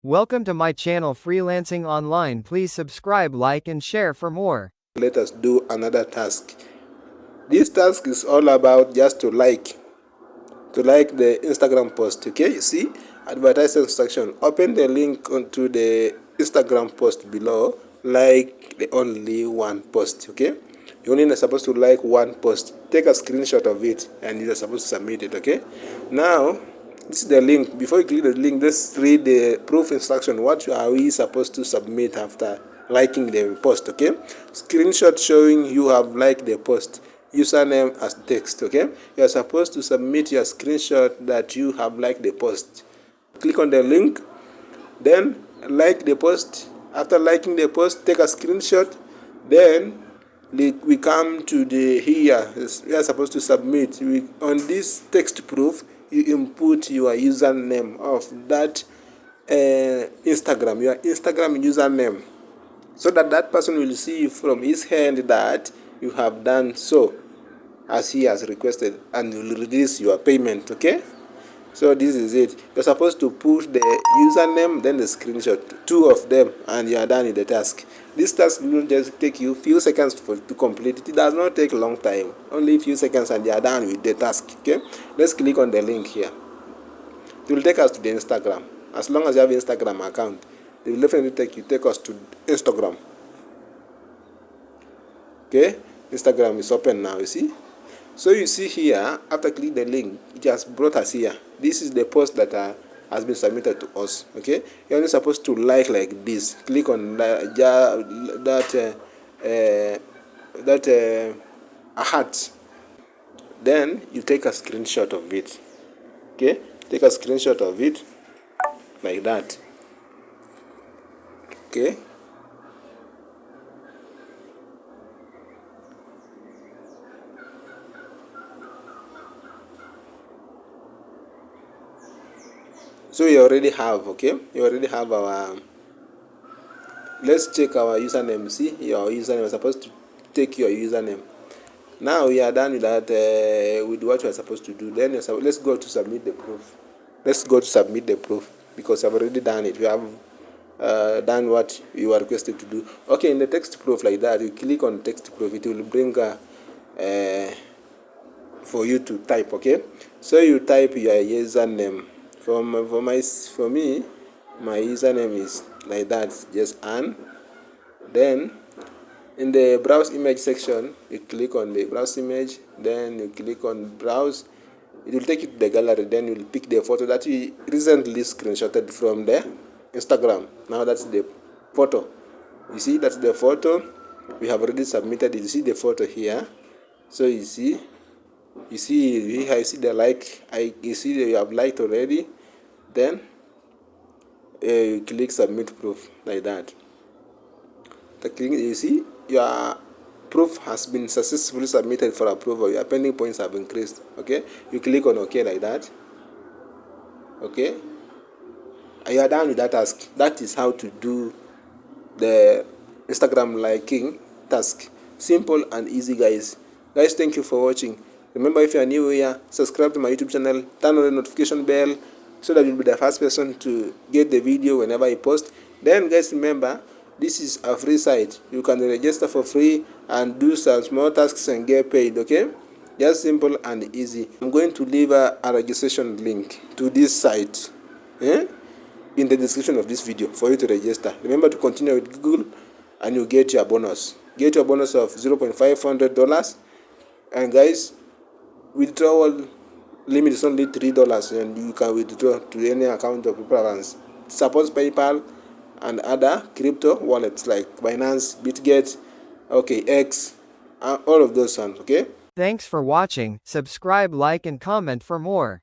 Welcome to my channel Freelancing Online. Please subscribe, like and share for more. Let us do another task. This task is all about just to like the Instagram post. Okay, you see advertising section. Open the link onto the Instagram post below. Like the only one post. Okay, you only are supposed to like one post. Take a screenshot of it and you are supposed to submit it. Okay, now this is the link. Before you click the link, let's read the proof instruction. What are we supposed to submit after liking the post? Okay, screenshot showing you have liked the post. Username as text. Okay, you are supposed to submit your screenshot that you have liked the post. Click on the link, then like the post. After liking the post, take a screenshot. Then we come to the here. We are supposed to submit. On this text proof, you input your username of that Instagram, your Instagram username, so that that person will see from his hand that you have done so as he has requested, and will release your payment. Okay, so this is it. You're supposed to push the username, then the screenshot, two of them, and you are done with the task. This task will just take you few seconds to complete it. It does not take a long time, only a few seconds, and you are done with the task. Okay, let's click on the link here. It will take us to the Instagram. As long as you have Instagram account, it will definitely take us to Instagram. Okay, Instagram is open now, you see. So you see here, after click the link, it has brought us here. This is the post that has been submitted to us. Okay, you're only supposed to like this. Click on a heart. Then you take a screenshot of it. Okay, take a screenshot of it like that. Okay. So you already have, okay, you already have our, let's check our username. See, your username is supposed to take your username. Now we are done with that, with what you are supposed to do. Then let's go to submit the proof. Let's go to submit the proof, because I've already done it. We have done what you are requested to do. Okay, in the text proof like that, you click on text proof, it will bring for you to type. Okay, so you type your username. For me, my username is like that, just Ann. Then in the browse image section, you click on the browse image, then you click on browse. It will take you to the gallery. Then you will pick the photo that you recently screenshotted from the Instagram. Now that's the photo. You see, that's the photo we have already submitted. You see the photo here. So you see the like. You see that you have liked already. Then you click submit proof like that. You see your proof has been successfully submitted for approval. Your pending points have increased. Okay, you click on OK like that. Okay, and you are done with that task. That is how to do the Instagram liking task. Simple and easy, guys. Thank you for watching. Remember, if you are new here, subscribe to my YouTube channel, turn on the notification bell, so that you'll be the first person to get the video whenever I post. Then guys, remember, this is a free site. You can register for free and do some small tasks and get paid. Okay, just simple and easy. I'm going to leave a registration link to this site in the description of this video for you to register. Remember to continue with Google and you get your bonus. Get your bonus of $0.500. And guys, withdrawal limit is only $3, and you can withdraw to any account of preference. Supports PayPal and other crypto wallets like Binance, Bitget, okay, X, all of those ones. Okay. Thanks for watching. Subscribe, like and comment for more.